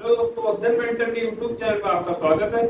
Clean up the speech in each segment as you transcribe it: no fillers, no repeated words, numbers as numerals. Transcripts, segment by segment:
Hello दोस्तों, अध्ययन mentor के यूट्यूब चैनल पर आपका स्वागत है।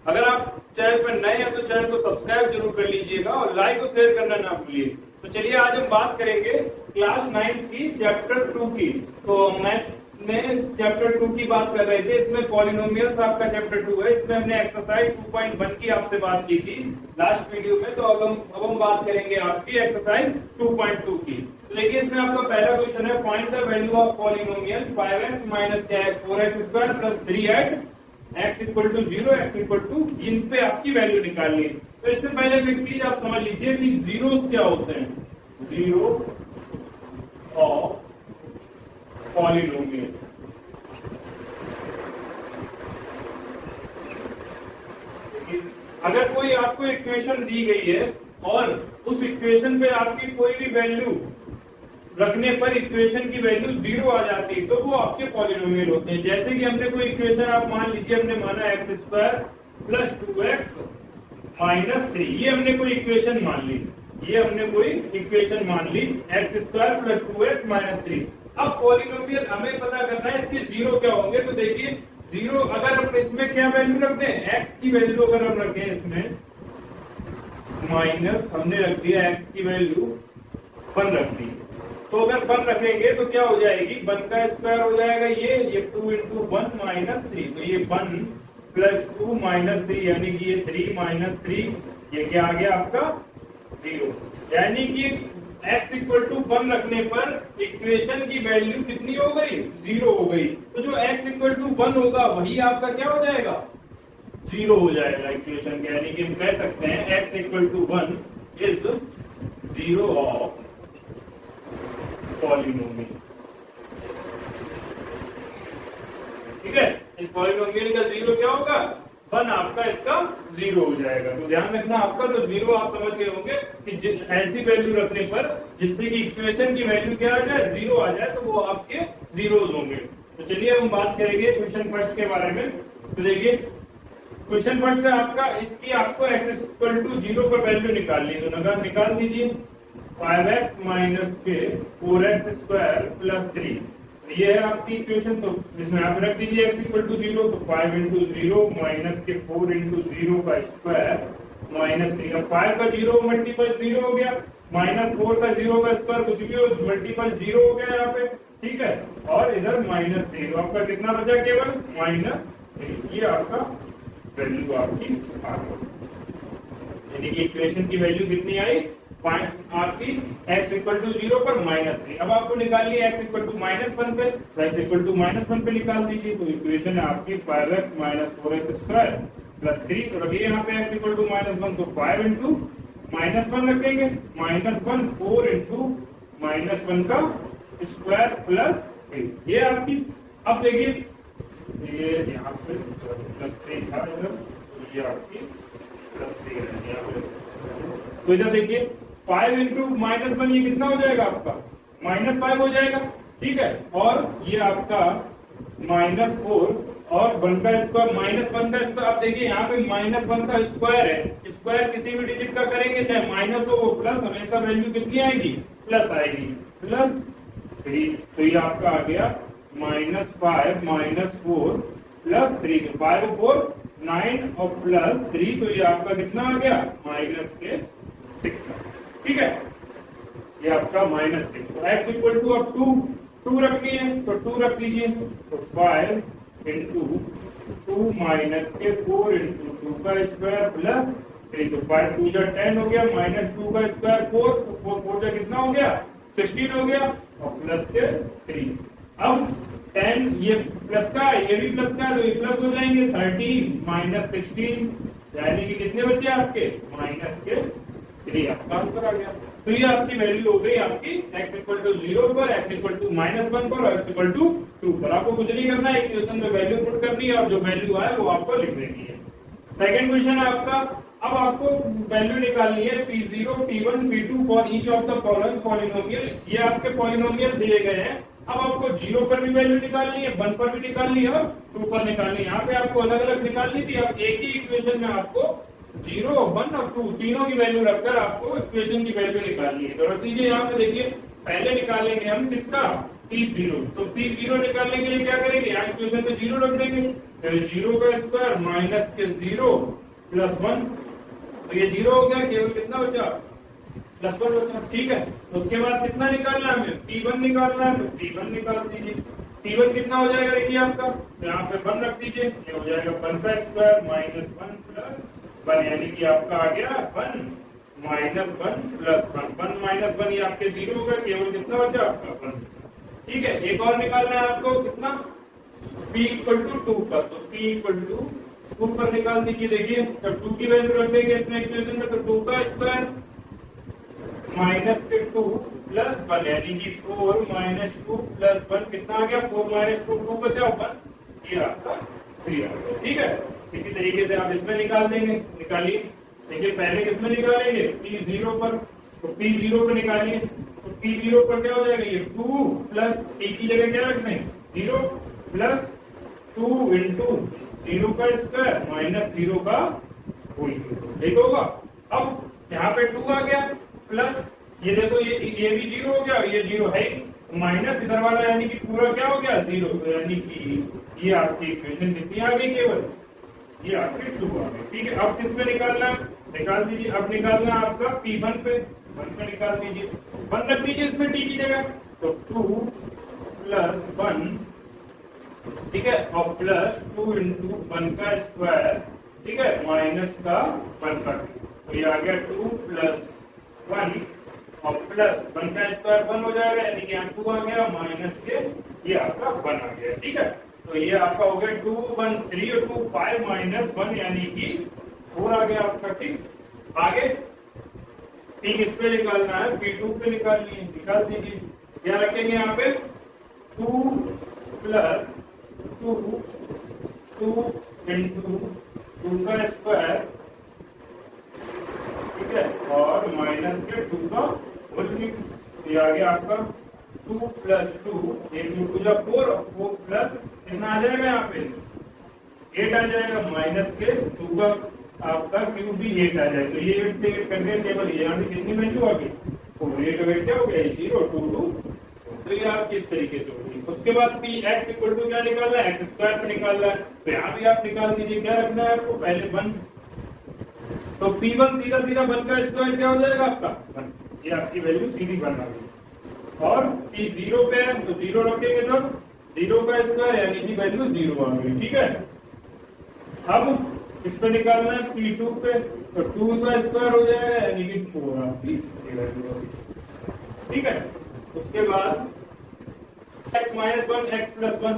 अगर आप चैनल पर नए हैं तो चैनल को सब्सक्राइब जरूर कर लीजिएगा और लाइक और शेयर करना ना भूलिए। तो चलिए आज हम बात करेंगे क्लास 9 की चैप्टर 2 की। तो मैथ में चैप्टर 2 की बात कर रहे थे, इसमें पॉलिनोमियल्स आपका चैप्टर 2 है। इसमें हमने एक्सरसाइज 2.1 की आपसे बात की थी लास्ट वीडियो में। तो अब हम बात करेंगे आपकी एक्सरसाइज 2.2 की। तो देखिए इसमें आपका पहला क्वेश्चन है, find the value of polynomial 5x minus 4x square plus 3 at x equal to 0 x equal to, इन पे आपकी वैल्यू निकालनी है। तो इससे पहले एक चीज आप समझ लीजिए कि जीरोस क्या होते हैं। जीरो ऑफ पॉलिनोमियल, अगर कोई आपको इक्वेशन दी गई है और उस इक्वेशन पे आपकी कोई भी वैल्यू रखने पर इक्वेशन की वैल्यू 0 आ जाती है तो वो आपके पॉलिनोमियल होते हैं। जैसे कि हमने कोई इक्वेशन, आप मान लीजिए हमने माना x square plus 2x minus 3, ये हमने कोई इक्वेशन मान ली, x square plus 2x minus 3। अब पॉलिनोमियल हमें पता करना है इसके 0 क्या होंगे। तो देखिए 0 अगर हम इसमें क्या वैल्यू रखते हैं, x की वैल्यू अगर हम रखें इसमें माइनस, हमने रख दिया x की वैल्यू 1 रख दी। तो अगर 1 रखेंगे तो क्या हो जाएगी, 1 का स्क्वायर हो जाएगा ये 2 इंटू 1 माइनस 3। तो ये 1 प्लस 2 माइनस 3 यानी कि ये 3 माइनस 3, ये क्या आ गया आपका 0। यानी कि x इक्वल टू 1 रखने पर इक्वेशन की वैल्यू कितनी हो गई, 0 हो गई। तो जो x इक्वल टू 1 होगा वही आपका क्या हो जाएगा, 0 हो जाएगा इक्वेशन के। यानी कि हम कह सकते हैं x equal to 1 is 0 of polynomial. ठीक है, इस पॉलिनोमियल का 0 क्या होगा, 1 आपका इसका 0 हो जाएगा। तो ध्यान रखना आपका, तो 0 आप समझ गए होंगे कि ऐसी वैल्यू रखने पर जिससे कि इक्वेशन की वैल्यू क्या आ जाए, 0 आ जाए, तो वो आपके जीरोस होंगे। तो चलिए हम बात करेंगे क्वेश्चन फर्स्ट के बारे में। तो देखिए क्वेश्चन फर्स्ट है आपका, इसकी आपको x इक्वल टू 0 पर वैल्यू निकालनी है। तो निकाल दीजिए 5x माइनस के 4x स्क्वायर प्लस 3, ये है आपकी इक्वेशन। तो इसमें आप रख दीजिए x इक्वल टू 0, तो 5 इंटू 0 माइनस के 4 इंटू 0 का स्क्वायर माइनस 3। अब 5 का 0 मल्टीपल 0 हो गया, माइनस 4 का 0 का स्क्वायर कुछ भी हो, मल्टीपल 0 हो गया यहाँ पे। ठीक है, और इधर माइनस 3, तो आपका कितना बचा, केवल माइनस 3। ये आपका वैल्यू आपकी आ गई, यानी कि इक्वेशन की वैल्यू कितनी आई, आपकी x इक्वल टू 0 पर माइनस 3। अब आपको निकालनी है x इक्वल टू माइनस 1 पे, तो x इक्वल टू माइनस 1 पे निकाल दीजिए। तो इक्वेशन है आपकी 5x minus 4x square plus 3। तो रखिए यहाँ पे x इक्वल टू माइनस 1, तो 5 इंटू माइनस 1 रखेंगे, माइनस 1 4 इंटू माइनस 1 का स्क्वायर प्लस 3, ये आपकी। अब देखिए ये यहाँ पे प्लस 3 था इधर, तो ये आपकी प्लस 3 है यहाँ पे। तो इधर देखिए 5 इंटू माइनस 1, ये कितना हो जाएगा आपका, माइनस 5 हो जाएगा। ठीक है, और ये आपका माइनस 4 और 1 का स्क्वायर माइनस 1 का स्क्वायर। अब देखिए यहाँ पे माइनस 1 का स्क्वायर है, स्क्वायर किसी भी डिजिट का करेंगे चाहे माइनस हो प्लस, हमेशा वैल्यू कितनी आएगी, प्लस आएगी, प्लस 3। तो ये आपका आ गया माइनस 5 माइनस 4 प्लस 3, 5 और 4 9 और प्लस 3, तो ये आपका कितना आ गया, माइनस के 6। ठीक है, ये आपका माइनस 6। तो x इक्वल टू अब 2 रखनी है, तो 2 रख लीजिए। तो 5 इंटू 2 माइनस के 4 इंटू 2 का स्क्वायर प्लस 3। तो 5 2 जा 10 हो गया, माइनस 2 का स्क्वायर 4, तो 4 4 जा कितना हो गया, 16 हो गया, और प्लस के 3। अब 10 ये प्लस का है, ये भी प्लस का है, तो ये प्लस हो जाएंगे 13 माइनस 16, यानी कि कितने बचे आपके, माइनस के 3। आपका आंसर आ गया। तो ये आपकी वैल्यू हो गई आपकी x इक्वल टू 0 पर, x इक्वल टू माइनस 1 पर और x इक्वल टू 2 पर। आपको कुछ नहीं करना है, इक्वेशन में वैल्यू पुट करनी है और जो वैल्यू आए वो आपको लिख देनी है। सेकंड क्वेश्चन है आपका, अब आपको वैल्यू निकालनी है p0 p1 p2 for each of the following polynomial. ये आपके पॉलिनोमियल दिए गए हैं। अब आपको 0 पर भी वैल्यू निकालनी है, 1 पर भी निकालनी है और 2 पर निकालनी है। यहाँ पे आपको अलग अलग निकालनी थी, अब एक ही इक्वेशन में आपको 0 1 और 2 तीनों की वैल्यू रखकर आपको इक्वेशन की वैल्यू निकालनी है। तो रख दीजिए यहाँ पे, देखिए पहले निकालेंगे हम किसका, P0, तो P0 निकालने के लिए क्या करेंगे, यहाँ इक्वेशन में 0 रख देंगे, तो 0 का स्क्वायर माइनस के 0 प्लस 1, तो ये 0 हो गया, केवल कितना बचा, प्लस 1 बचा। ठीक है, उसके बाद कितना निकालना है हमें, P1 निकालना है, तो P1 निकाल दीजिए। P1 कितना हो जाएगा, देखिए आपका, तो यहाँ पे 1 रख दीजिए, ये हो जाएगा 1 का स्क्वायर माइनस 1 प्लस 1, यानी कि आपका आ गया 1 माइनस 1 प्लस 1, 1 माइनस 1 ये आपके 0 होगा, केवल कितना बचा आपका 1। ठीक है, एक और निकालना है आपको, कितना, p इक्वल टू 2 पर, तो p इक्वल टू 2 पर निकाल दीजिए। देखिए जब 2 की वैल्यू रख देंगे इसमें इक्वेशन में, तो 2 का स्क्वायर माइनस के 2 प्लस 1, यानी कि 4 माइनस 2 प्लस 1 कितना आ गया, 4 माइनस 2 2 बचा 1, ये आपका 3 आ गया। ठीक है, इसी तरीके से आप इसमें निकाल देंगे, निकालिए। देखिए पहले किसमें निकालेंगे, P0 पर, तो P0 पर निकालिए, तो P0 पर क्या हो जाएगा, ये 2 प्लस T की जगह क्या रखना है, 0 प्लस 2 इंटू 0 का स्क्वायर माइनस 0 का होल क्यूब, ठीक होगा। अब यहाँ पे 2 आ गया प्लस ये देखो ये भी 0 हो गया, ये 0 है माइनस इधर वाला, यानी कि पूरा क्या हो गया 0, यानी कि ये आपकी इक्वेशन कितनी आ गई, केवल ये आपके 2 आ गए। ठीक है, अब किस पे निकालना है, निकाल दीजिए। अब निकालना है आपका P1 पे, 1 पे निकाल दीजिए, 1 रख दीजिए इसमें T की जगह, तो 2 प्लस 1, ठीक है, और प्लस 2 इंटू 1 का स्क्वायर, ठीक है, माइनस का 1 का, तो ये आ गया 2 प्लस 1 और प्लस 1 का स्क्वायर 1 हो जाएगा, यानी कि यहाँ 2 आ गया माइनस के ये आपका 1 आ गया। ठीक है, तो ये आपका हो गया 2 1 3 और 2 5 माइनस 1, यानी कि 4 आ गया आपका। ठीक, आगे ठीक इस पे निकालना है, P2 पे निकालनी है, निकाल दीजिए। क्या रखेंगे यहाँ पे, 2 प्लस 2 इंटू 2 का स्क्वायर, ठीक है, और माइनस के 2 का होल क्यूब, ये आ गया आपका 2 प्लस 2, 2 जा 4 और 4 प्लस कितना आ जाएगा यहाँ पे 8 आ जाएगा, माइनस के 2 का आपका क्यूब भी 8 आ जाएगा, तो ये 8 से 8 करके केवल यहाँ पे कितनी वैल्यू आ गई 4, 8 का क्या हो गया 0 2 2, तो ये आप किस तरीके से होगी। उसके बाद p x इक्वल टू क्या निकालना है, एक्स स्क्वायर पे निकालना है, तो यहाँ भी आप निकाल दीजिए। क्या रखना है आपको, पहले 1, तो P1 सीधा सीधा 1 का स्क्वायर क्या हो जाएगा आपका 1, ये आपकी वैल्यू सीधी 1 आ गई। और P0 पे है तो 0 रखेंगे, तो 0 का स्क्वायर यानी कि वैल्यू 0 आ गई। ठीक है, अब इस पे निकालना है P2 पे, तो 2 का स्क्वायर हो जाएगा यानी कि 4 आपकी वैल्यू आ गई। ठीक है, उसके बाद x माइनस 1 x प्लस 1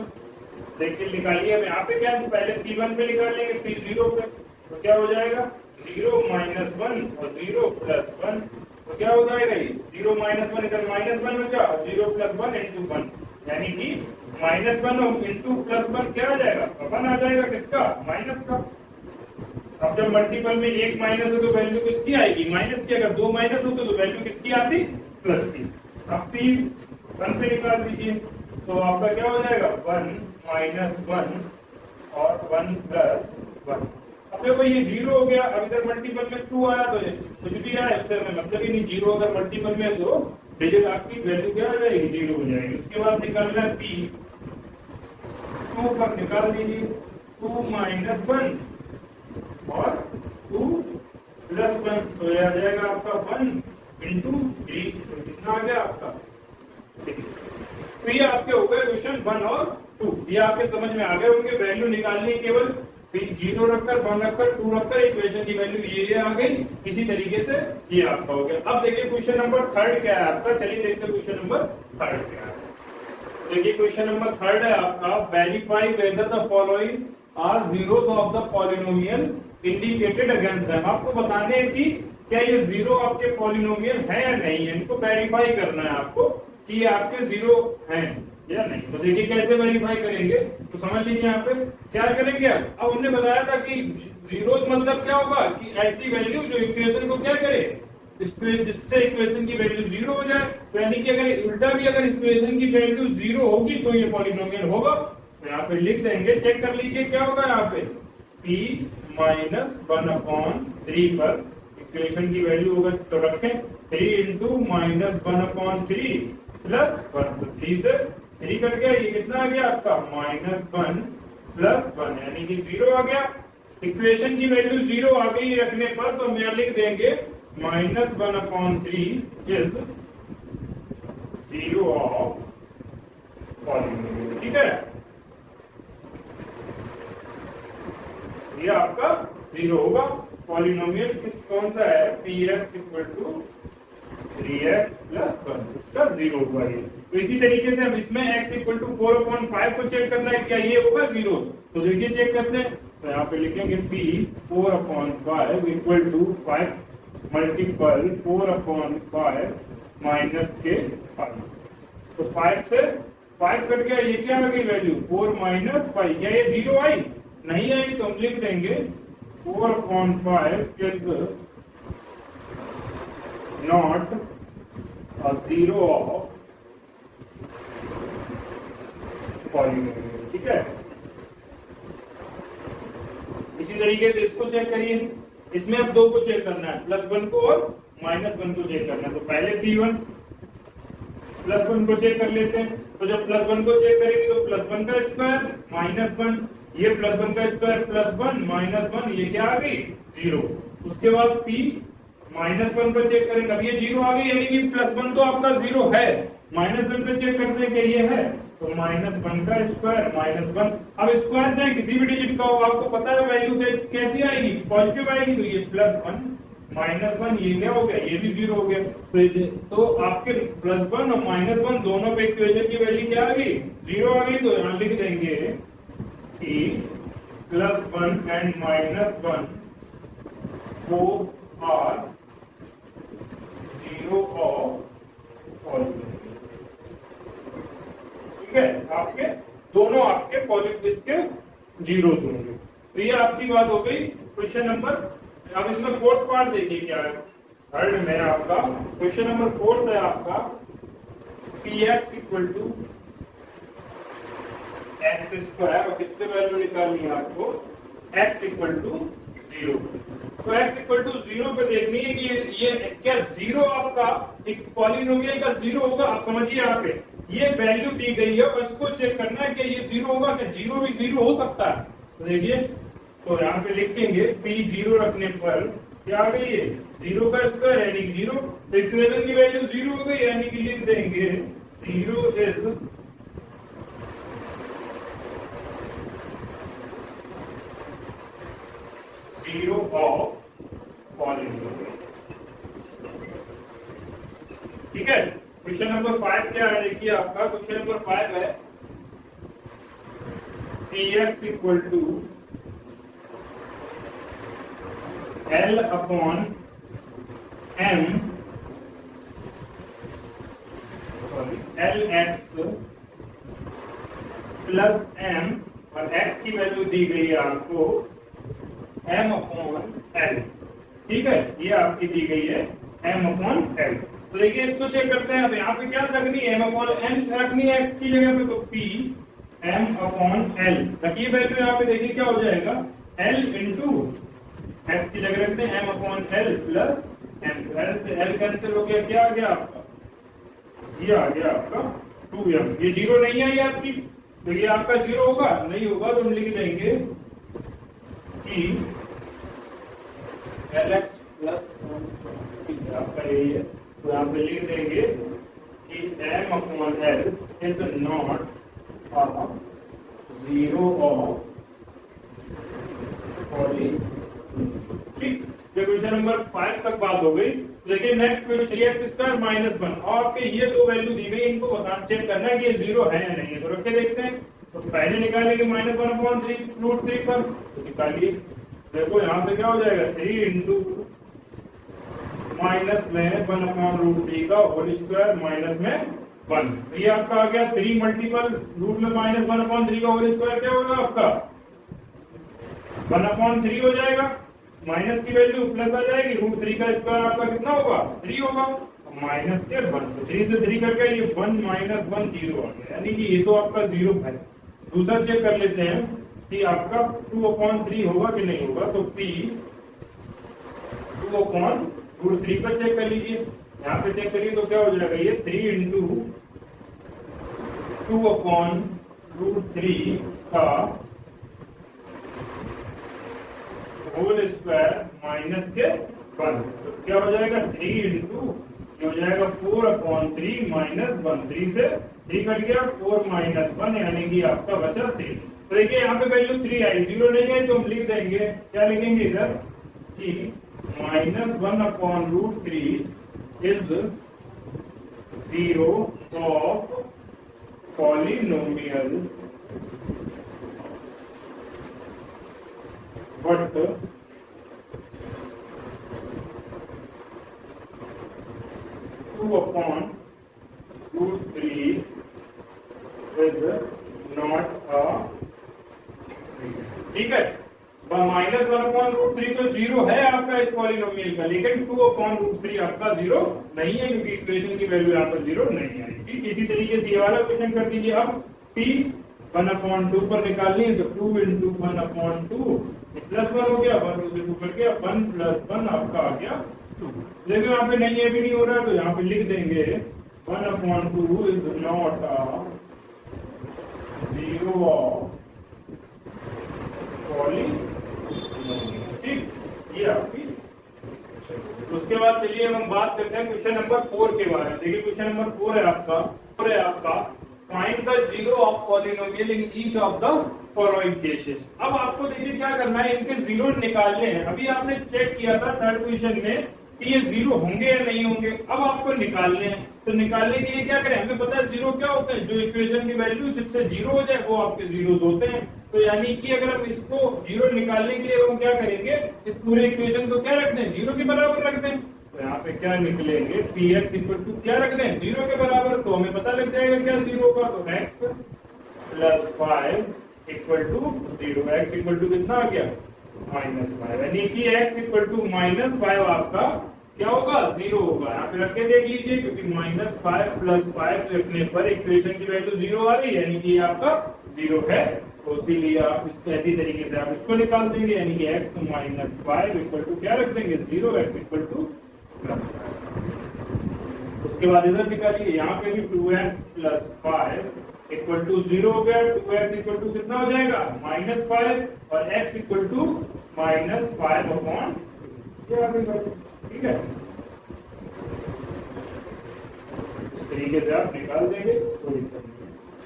देखिए निकालिए। अब यहाँ पे क्या है, पहले P1 पे निकाल लेंगे, P0 पे, तो क्या हो जाएगा 0 माइनस 1 और 0 प्लस 1, तो क्या हो जाएगा ये 0 माइनस 1 इधर माइनस 1 बचा और 0 प्लस 1 इंटू 1, यानी कि माइनस 1 इंटू प्लस 1 क्या आ जाएगा 1 आ जाएगा, किसका माइनस का। अब जब मल्टीपल में एक माइनस हो तो वैल्यू किसकी आएगी माइनस की, अगर 2 माइनस हो तो वैल्यू किसकी आती प्लस की। अब P1 पे निकाल दीजिए, तो आपका क्या हो जाएगा 1 माइनस 1 और 1 प्लस 1। अब देखो ये 0 हो गया, अब इधर मल्टीपल में 2 आया तो कुछ भी आया इससे मतलब ही नहीं, 0 अगर मल्टीपल में तो डिजिट आपकी वैल्यू क्या आ जाएगी 0 हो जाएगी। उसके बाद निकालना है P2 पर निकाल दीजिए, 2 माइनस 1 और 2 प्लस 1, तो यह आ जाएगा आपका 1 इंटू 3, तो कितना आ गया आपका। तो ये आपके हो गए क्वेश्चन 1 और 2, ये आपके समझ में आ गए होंगे। वैल्यू निकालनी केवल 0 रखकर 1 रखकर 2 रखकर इक्वेशन की वैल्यू ये आ गई, इसी तरीके से ये आपका हो गया। अब देखिए क्वेश्चन नंबर 3 क्या है आपका, चलिए देखते हैं क्वेश्चन नंबर 3 क्या है। देखिए क्वेश्चन नंबर 3 है आपका, verify whether the following are zeros of the polynomial indicated against them. आपको बताने हैं कि क्या ये 0 आपके पॉलिनोमियल है या नहीं है, इनको वेरीफाई करना है आपको कि ये आपके 0 हैं या नहीं। तो देखिए कैसे वेरीफाई करेंगे, तो समझ लीजिए यहाँ पे क्या करेंगे। अब हमने बताया था कि जीरोस मतलब क्या होगा कि ऐसी वैल्यू जो इक्वेशन को क्या करे, जिससे इक्वेशन की वैल्यू 0 हो जाए। तो यानी कि अगर उल्टा भी अगर इक्वेशन की वैल्यू 0 होगी तो ये पॉलिनोमियल होगा। तो यहाँ पे लिख देंगे, चेक कर लीजिए क्या होगा यहाँ पे p माइनस 1/3 पर इक्वेशन की वैल्यू होगा, तो रखें 3 इंटू माइनस 1/3 प्लस 1, तो 3 से 3 कट गया, ये कितना आ गया आपका -1 + 1 यानी कि 0 आ गया। इक्वेशन की वैल्यू 0 आ गई रखने पर तो हम यहाँ लिख देंगे -1/3 इज 0 ऑफ पॉलिनोमियल। ठीक है, ये आपका 0 होगा। पॉलिनोमियल कौन सा है, px = 3x + 1, इसका 0 हुआ ये। तो इसी तरीके से हम इसमें x = 4/5 को चेक करना है, क्या ये होगा 0? तो देखिए चेक करते हैं। तो यहाँ पे लिखेंगे p 4/5 = 5 मल्टीपल 4/5 माइनस के 5। तो 5 से 5 कट गया, ये क्या आ गई वैल्यू 4 - 5। क्या ये 0 आई? नहीं आई, तो हम लिख देंगे 4/5 is not a 0 of polynomial. ठीक है, इसी तरीके से इसको चेक करिए। इसमें अब 2 को चेक करना है, +1 को और -1 को चेक करना है। तो पहले p1 +1 को चेक कर लेते हैं। तो जब +1 को चेक करेंगे तो +1 का स्क्वायर -1, ये +1 का स्क्वायर +1 -1, ये क्या आ गई 0। उसके बाद p -1 पर चेक करेंगे, अब ये 0 आ गई यानी कि +1 तो आपका 0 है। -1 पे चेक करते हैं कि ये है, तो -1 का स्क्वायर -1। अब स्क्वायर चाहे किसी भी डिजिट का हो, आपको पता है वैल्यू कैसी आएगी, पॉजिटिव आएगी। तो ये +1 -1, ये क्या हो गया, ये भी 0 हो गया। तो आपके +1 और -1 दोनों पे इक्वेशन की वैल्यू क्या आ गई 0 आ गई। तो यहाँ लिख देंगे कि +1 and -1 both are 0 of polynomial. ठीक है, आपके दोनों आपके पॉलिनोमियल के 0 होंगे। तो ये आपकी बात हो गई क्वेश्चन नंबर। अब इसमें 4th पार्ट देखिए क्या है। थर्ड में आपका क्वेश्चन नंबर 4 है आपका px = x²। और किस पे वैल्यू निकालनी है आपको, x = 0। तो x = 0 पे देखनी है कि ये क्या 0 आपका एक पॉलिनोमियल का 0 होगा। आप समझिए यहाँ पे ये वैल्यू दी गई है और इसको चेक करना है कि ये 0 होगा, क्या 0 भी 0 हो सकता है। तो देखिए, तो यहाँ पे लिखेंगे p 0 रखने पर क्या आ गई है 0 का स्क्वायर यानी कि 0। तो इक्वेशन की वैल्यू 0 हो गई यानी कि लिख देंगे 0 इज 0 ऑफ पॉलिनोमियल। ठीक है, क्वेश्चन नंबर 5 क्या है देखिए आपका। क्वेश्चन नंबर 5 है px = L/m Lx + m और x की वैल्यू दी गई है आपको m/l। ठीक है, ये आपकी दी गई है m/l। तो देखिए इसको चेक करते हैं। अब यहाँ पे क्या रखनी है, m/n रखनी है x की जगह पे। तो p m/l रखिए वैल्यू। यहाँ पे देखिए क्या हो जाएगा l × x की जगह रखते हैं m/l + m। l से l कैंसिल हो गया, क्या आ गया आपका, ये आ गया आपका 2m। ये 0 नहीं आई आपकी, तो ये आपका 0 होगा, नहीं होगा तो हम लिख देंगे कि Lx + आपका यही है। तो यहाँ पे लिख देंगे कि m/l is not 0 of polynomial. ठीक, क्वेश्चन नंबर 5 तक बात हो गई। देखिए नेक्स्ट क्वेश्चन 3x² - 1 और आपके ये 2 वैल्यू दी गई, इनको बता चेक करना है कि ये 0 है या नहीं है। तो रख के देखते हैं। तो पहले निकालेंगे -1/3 √3 पर, तो निकालिए। देखो यहाँ पे क्या हो जाएगा 3 × माइनस में 1/√3 का होल स्क्वायर माइनस में 1। तो ये आपका आ गया 3 मल्टीपल रूट में -1/3 का होल स्क्वायर क्या होगा आपका 1/3 हो जाएगा। माइनस की वैल्यू प्लस आ जाएगी, √3 का स्क्वायर आपका कितना होगा 3 होगा, माइनस के 1। तो 3 से 3 करके ये 1 - 1 0 आ गया, यानी कि ये तो आपका 0 है। दूसरा चेक कर लेते हैं कि आपका 2/3 होगा कि नहीं होगा। तो p 2/√3 पर चेक कर लीजिए। यहाँ पे चेक करिए तो क्या हो जाएगा, ये 3 × 2/√3 का होल स्क्वायर माइनस के 1, तो क्या हो जाएगा 3 इंटू हो जाएगा 4/3 माइनस 1, 3 से 3 कट गया, 4 माइनस 1 यानी कि आपका बचा 3। तो देखिए यहाँ पे वैल्यू 3 आई, 0 नहीं है तो हम लिख देंगे, क्या लिखेंगे इधर कि -1/√3 is 0 of polynomial but 2/√3 is not a, ठीक है। -1/√3 तो 0 है आपका इस पॉलिनोमियल का, लेकिन 2/√3 आपका 0 नहीं है क्योंकि इक्वेशन की वैल्यू यहाँ पर 0 नहीं आई। ठीक, इसी तरीके से ये वाला क्वेश्चन कर दीजिए। अब p 1/2 पर निकालनी है तो 2 इंटू 1/2 +1 हो गया, 1 से 2 कट गया, 1 + 1 आपका आ गया 2। लेकिन यहाँ पे नहीं, ये भी नहीं हो रहा, तो यहाँ पे लिख देंगे 1/2 is not a 0 of polynomial. ठीक, ये आपकी। उसके बाद चलिए हम बात करते हैं क्वेश्चन नंबर 4 के बारे में। देखिए क्वेश्चन नंबर 4 है आपका find the zero of polynomial in each of the following cases. अब आपको देखिए क्या करना है, इनके जीरो निकालने हैं। अभी आपने चेक किया था थर्ड क्वेश्चन में कि ये जीरो होंगे या नहीं होंगे, अब आपको निकालने हैं। तो निकालने के लिए क्या करें, हमें पता है जीरो क्या होते हैं, जो इक्वेशन की वैल्यू जिससे जीरो हो जाए वो आपके जीरोस होते हैं। तो यानी कि अगर हम इसको जीरो निकालने के लिए हम क्या करेंगे, इस पूरे इक्वेशन को क्या रख दें, जीरो के बराबर रख दें। तो यहाँ पे क्या निकलेंगे, px इक्वल टू क्या रख दें, जीरो के बराबर। तो हमें पता लग जाएगा क्या जीरो का, तो x + 5 equal to 0। x equal to कितना आ गया, -5, यानी कि x इक्वल टू -5 आपका क्या होगा, 0 होगा। यहाँ पे रख के देख लीजिए, क्योंकि -5 + 5 रखने पर इक्वेशन की वैल्यू 0 आ रही है, यानी कि आपका 0 है। तो इसीलिए आप इसको ऐसी तरीके से आप इसको निकाल देंगे, यानी कि x - 5 इक्वल टू क्या रख देंगे, 0, x इक्वल टू +5। उसके बाद इधर निकालिए, यहाँ पे भी 2x + 5 इक्वल टू 0 हो गया। 2x इक्वल टू कितना हो जाएगा, -5, और x इक्वल टू -5/2। ठीक है, इस तरीके से आप निकाल देंगे, कोई दिक्कत नहीं।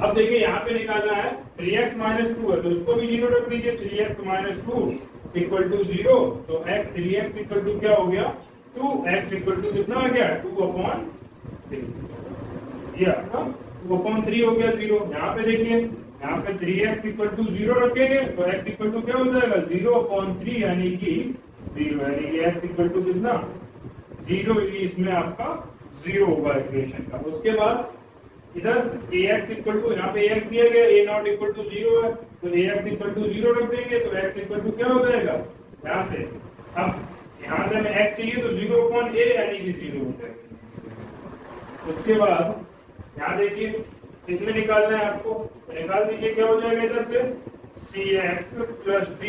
अब देखिए यहाँ पे निकालना है 3x - 2 है, तो उसको भी 0 रख दीजिए। 3x - 2 इक्वल टू 0, तो 3x इक्वल टू क्या हो गया, 2x इक्वल टू कितना आ गया, 2/3। ये आपका 2/3 हो गया 0। यहाँ पे देखिए, यहाँ पे 3x इक्वल टू 0 रखेंगे तो x इक्वल टू क्या हो जाएगा, 0/3 यानी कि 0, यानी कि x इक्वल टू कितना, 0, इसमें आपका 0 होगा इक्वेशन का। उसके बाद इधर ax इक्वल टू, यहाँ पे ax दिया गया, a0 इक्वल टू 0 है, तो ax इक्वल टू 0 रख देंगे, तो x इक्वल टू क्या हो जाएगा, यहाँ से अब यहाँ से हमें x चाहिए तो 0/a यानी कि 0 हो जाएगा। उसके बाद यहाँ देखिए, इसमें निकालना है आपको, निकाल दीजिए, क्या हो जाएगा इधर से, cx + d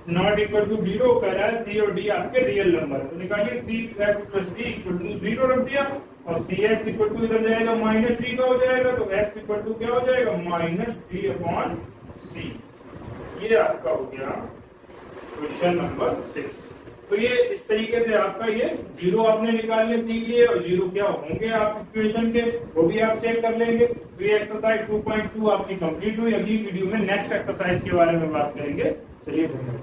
not equal to 0 कह रहा है, c और d आपके रियल नंबर है, तो निकालिए cx + d इक्वल टू 0 रख दिया, और cx इक्वल टू इधर जाएगा -d का हो जाएगा, तो x इक्वल टू क्या हो जाएगा, -d/c। ये आपका हो गया क्वेश्चन नंबर 6। तो ये इस तरीके से आपका ये जीरो आपने निकालने सीख लिए, और जीरो क्या होंगे आप इक्वेशन के वो भी आप चेक कर लेंगे। तो ये एक्सरसाइज 2.2 आपकी कंप्लीट हुई। अगली वीडियो में नेक्स्ट एक्सरसाइज के बारे में बात करेंगे। चलिए धन्यवाद।